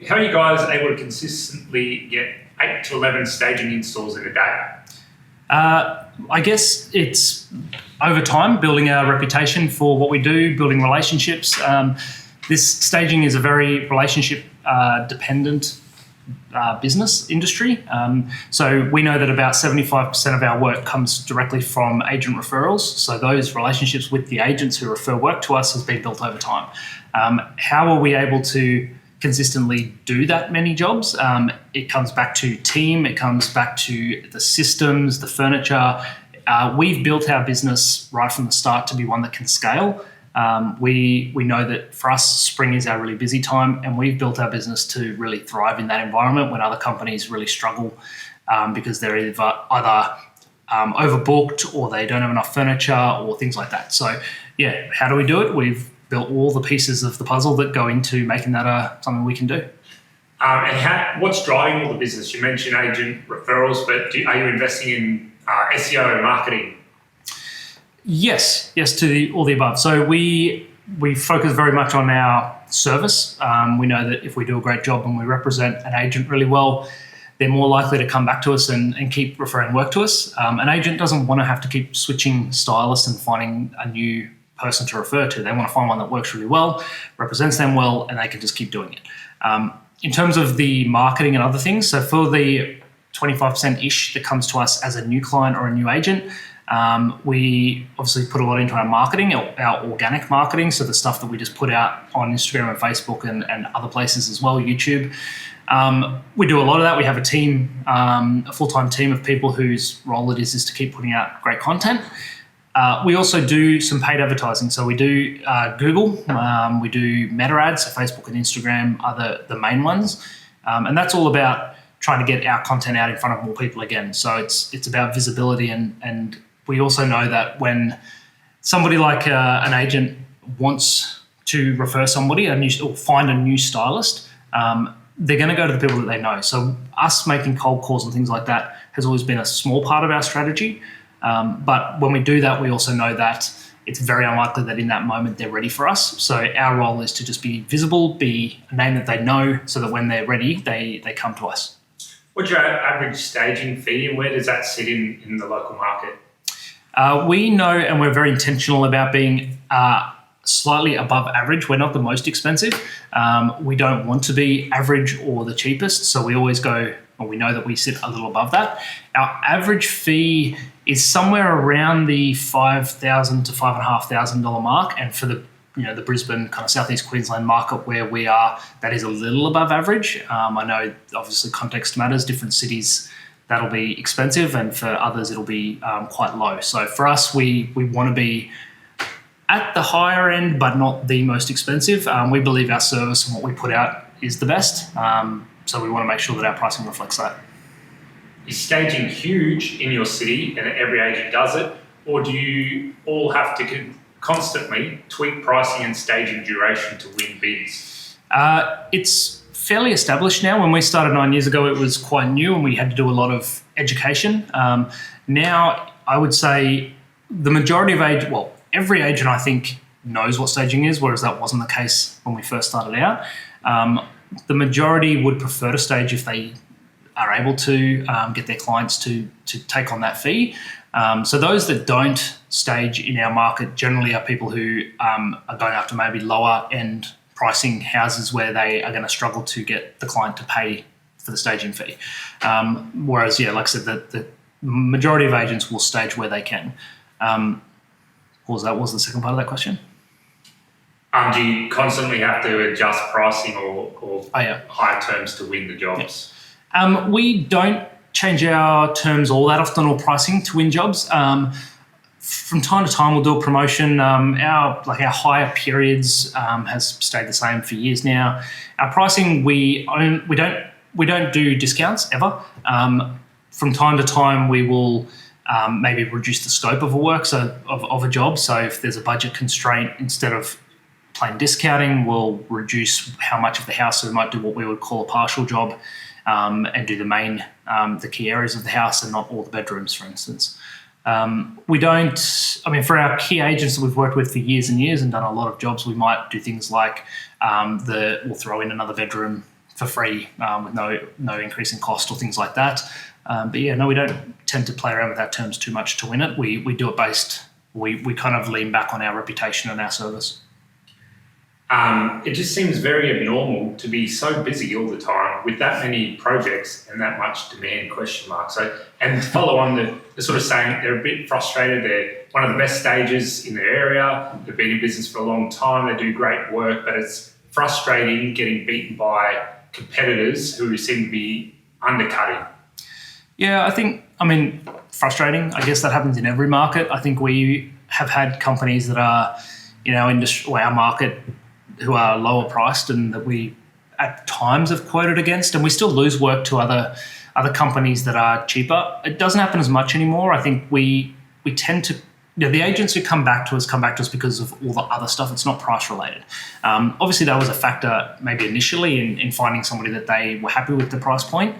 how are you guys able to consistently get 8 to 11 staging installs in a day? I guess it's over time, building our reputation for what we do, building relationships. This staging is a very relationship dependent business industry. So we know that about 75% of our work comes directly from agent referrals. So those relationships with the agents who refer work to us has been built over time. How are we able to consistently do that many jobs? It comes back to team, it comes back to the systems, the furniture. We've built our business right from the start to be one that can scale. We know that for us, spring is our really busy time, and we've built our business to really thrive in that environment when other companies really struggle because they're either overbooked or they don't have enough furniture or things like that. So yeah, how do we do it? We've built all the pieces of the puzzle that go into making that something we can do. And what's driving all the business? You mentioned agent referrals, but are you investing in SEO marketing? Yes, to all the above. So we focus very much on our service. We know that if we do a great job and we represent an agent really well, they're more likely to come back to us and keep referring work to us. An agent doesn't want to have to keep switching stylists and finding a new person to refer to. They want to find one that works really well, represents them well, and they can just keep doing it. In terms of the marketing and other things, so for the 25%-ish that comes to us as a new client or a new agent, we obviously put a lot into our marketing, our organic marketing, so the stuff that we just put out on Instagram and Facebook and other places as well, YouTube. We do a lot of that. We have a team, a full-time team of people whose role it is to keep putting out great content. We also do some paid advertising. So we do Google, we do Meta ads, so Facebook and Instagram are the main ones. And that's all about trying to get our content out in front of more people again. So it's about visibility, and we also know that when somebody like an agent wants to refer somebody or find a new stylist, they're going to go to the people that they know. So us making cold calls and things like that has always been a small part of our strategy. But when we do that, we also know that it's very unlikely that in that moment they're ready for us. So our role is to just be visible, be a name that they know, so that when they're ready, they come to us. What's your average staging fee, and where does that sit in the local market? We know, and we're very intentional about being slightly above average. We're not the most expensive. We don't want to be average or the cheapest, so we always go, or we know that we sit a little above that. Our average fee is somewhere around the $5,000 to $5,500 mark, and for the Brisbane kind of southeast Queensland market where we are, that is a little above average. I know obviously context matters. Different cities that'll be expensive, and for others it'll be quite low. So for us, we want to be at the higher end, but not the most expensive. We believe our service and what we put out is the best. So we want to make sure that our pricing reflects that. Is staging huge in your city and every agent does it, or do you all have to constantly tweak pricing and staging duration to win bids? It's fairly established now. When we started 9 years ago, it was quite new and we had to do a lot of education. Now, I would say the majority of every agent I think knows what staging is, whereas that wasn't the case when we first started out. The majority would prefer to stage if they are able to get their clients to take on that fee. So those that don't stage in our market generally are people who are going after maybe lower end pricing houses where they are going to struggle to get the client to pay for the staging fee. Whereas, like I said, the majority of agents will stage where they can. What was the second part of that question? Do you constantly have to adjust pricing or higher terms to win the jobs? Yeah. We don't change our terms all that often or pricing to win jobs. From time to time, we'll do a promotion. Our higher periods has stayed the same for years now. Our pricing, we don't do discounts ever. From time to time, we will maybe reduce the scope of a work, of a job. So if there's a budget constraint, instead of plain discounting, we'll reduce how much of the house. So we might do what we would call a partial job and do the key areas of the house and not all the bedrooms, for instance. For our key agents that we've worked with for years and years and done a lot of jobs, we might do things like we'll throw in another bedroom for free with no increase in cost or things like that. But yeah, no, we don't tend to play around with our terms too much to win it. We do it based. We kind of lean back on our reputation and our service. It just seems very abnormal to be so busy all the time with that many projects and that much demand, question mark. So, and to follow on the sort of saying they're a bit frustrated. They're one of the best stages in their area. They've been in business for a long time. They do great work, but it's frustrating getting beaten by competitors who seem to be undercutting. Yeah, frustrating. I guess that happens in every market. I think we have had companies that are in our industry, or our market, who are lower priced and that we at times have quoted against, and we still lose work to other companies that are cheaper. It doesn't happen as much anymore. I think we tend to, the agents who come back to us because of all the other stuff. It's not price related. Obviously, that was a factor maybe initially in finding somebody that they were happy with the price point.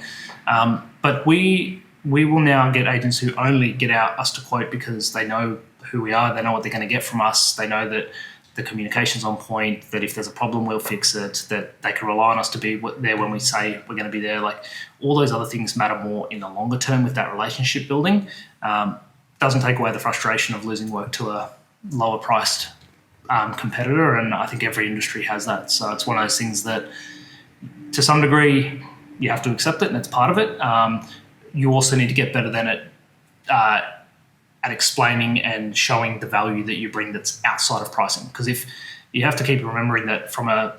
But we will now get agents who only get us to quote because they know who we are, they know what they're going to get from us, they know that the communication's on point, that if there's a problem, we'll fix it, that they can rely on us to be there when we say we're going to be there. Like, all those other things matter more in the longer term with that relationship building. Doesn't take away the frustration of losing work to a lower priced competitor, and I think every industry has that. So it's one of those things that, to some degree, you have to accept it, and it's part of it. You also need to get better than it at explaining and showing the value that you bring that's outside of pricing. Because if you have to keep remembering that from a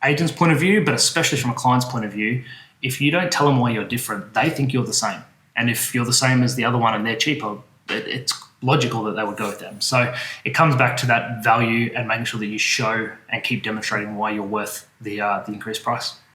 agent's point of view, but especially from a client's point of view, if you don't tell them why you're different, they think you're the same. And if you're the same as the other one and they're cheaper, it's logical that they would go with them. So it comes back to that value and making sure that you show and keep demonstrating why you're worth the increased price.